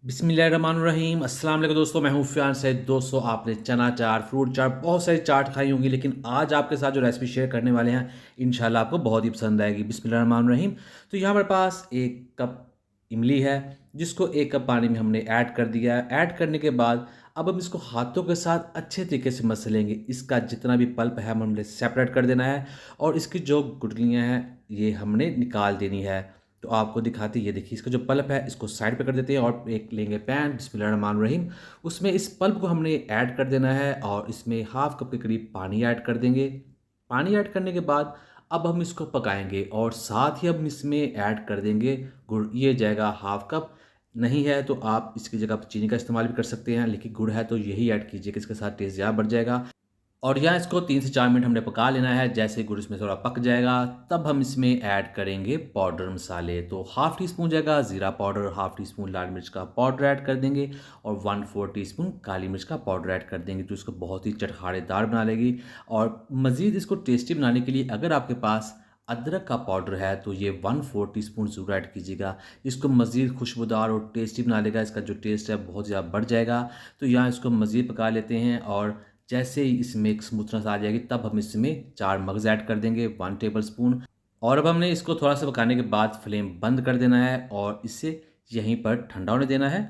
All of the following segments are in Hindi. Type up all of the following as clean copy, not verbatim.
बिस्मिल्लाहिर्रहमानिर्रहीम। अस्सलाम वालेकुम दोस्तों, मैं हूँ फ़ियान सैद। दोस्तों, आपने चना चाट, फ्रूट चाट, बहुत सारी चाट खाई होंगी, लेकिन आज आपके साथ जो रेसिपी शेयर करने वाले हैं इंशाल्लाह आपको बहुत ही पसंद आएगी। बिस्मिल्लाहिर्रहमानिर्रहीम। तो यहाँ हमारे पास 1 कप इमली है, जिसको 1 कप पानी में हमने ऐड कर दिया है। ऐड करने के बाद अब हम इसको हाथों के साथ अच्छे तरीके से मसलेंगे। इसका जितना भी पल्प है हमने सेपरेट कर देना है और इसकी जो गुठलियाँ हैं ये हमने निकाल देनी है। तो आपको दिखाती ये देखिए, इसका जो पल्प है इसको साइड पे कर देते हैं और एक लेंगे पैन, बिस्मिल्लाहिर्रहमानिर्रहीम। उसमें इस पल्प को हमने ऐड कर देना है और इसमें हाफ कप के करीब पानी ऐड कर देंगे। पानी ऐड करने के बाद अब हम इसको पकाएंगे और साथ ही हम इसमें ऐड कर देंगे गुड़। ये जाएगा हाफ कप। नहीं है तो आप इसकी जगह पर चीनी का इस्तेमाल भी कर सकते हैं, लेकिन गुड़ है तो यही ऐड कीजिएगा, इसके साथ टेस्ट ज़्यादा बढ़ जाएगा। और यहाँ इसको 3 से 4 मिनट हमने पका लेना है। जैसे ही गुड़ इसमें थोड़ा पक जाएगा तब हम इसमें ऐड करेंगे पाउडर मसाले। तो हाफ़ टी स्पून जाएगा ज़ीरा पाउडर, हाफ़ टी स्पून लाल मिर्च का पाउडर ऐड कर देंगे और 1/4 टीस्पून काली मिर्च का पाउडर ऐड कर देंगे, जो इसको बहुत ही चटखारेदार बना लेगी। और मज़ीद इसको टेस्टी बनाने के लिए अगर आपके पास अदरक का पाउडर है तो ये 1/4 टीस्पून ज़रूर ऐड कीजिएगा। इसको मज़ीद खुशबूदार और टेस्टी बना लेगा, इसका जो टेस्ट है बहुत ज़्यादा बढ़ जाएगा। तो यहाँ इसको मज़ीद पका लेते हैं और जैसे ही इसमें एक स्मूथनेस आ जाएगी तब हम इसमें 4 मग्ज़ ऐड कर देंगे, 1 टेबलस्पून। और अब हमने इसको थोड़ा-सा पकाने के बाद फ्लेम बंद कर देना है और इसे यहीं पर ठंडा होने देना है।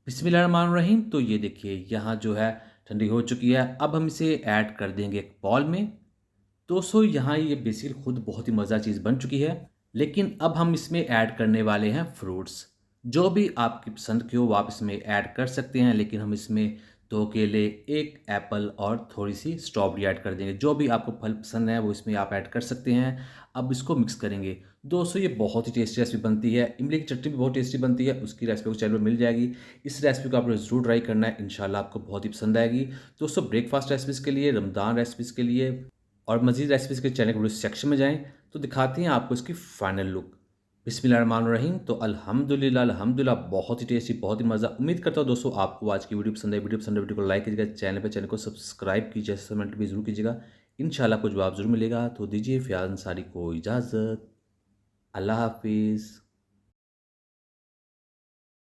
बिस्मिल्लाहिर्रहमानिर्रहीम। तो ये देखिए यहाँ जो है ठंडी हो चुकी है। अब हम इसे ऐड कर देंगे एक बाउल में। दोस्तों, यहाँ ये बेसिकली खुद बहुत ही मज़ेदार चीज़ बन चुकी है, लेकिन अब हम इसमें ऐड करने वाले हैं फ्रूट्स। जो भी आपकी पसंद के हो वो आप इसमें ऐड कर सकते हैं, लेकिन हम इसमें 2 केले, 1 एप्पल और थोड़ी-सी स्ट्रॉबेरी ऐड कर देंगे। जो भी आपको फल पसंद है वो इसमें आप ऐड कर सकते हैं। अब इसको मिक्स करेंगे। दोस्तों, ये बहुत ही टेस्टी रेसिपी बनती है। इमली की चटनी भी बहुत टेस्टी बनती है, उसकी रेसिपी आपको चैनल पर मिल जाएगी। इस रेसिपी को आपने ज़रूर ट्राई करना है, इंशाल्लाह आपको बहुत ही पसंद आएगी। दोस्तों, ब्रेकफास्ट रेसिपीज़ के लिए, रमज़ान रेसिपीज़ के लिए और मज़ीद रेसिपीज़ के चैनल के वीडियो सेक्शन में जाएँ तो दिखाते हैं आपको इसकी फाइनल लुक। बिस्मिल्लाहिर्रहमानिर्रहीम। तो अल्हम्दुलिल्लाह अल्हम्दुलिल्लाह, बहुत ही टेस्टी, बहुत ही मज़ा। उम्मीद करता हूँ दोस्तों आपको आज की वीडियो पसंद आई। वीडियो पसंद है, वीडियो को लाइक कीजिएगा, चैनल को सब्सक्राइब कीजिए, कमेंट भी ज़रूर कीजिएगा। इंशाल्लाह कुछ जवाब ज़रूर मिलेगा। तो दीजिए फ़ियाज़ अंसारी को इजाज़त। अल्लाह हाफ़िज़।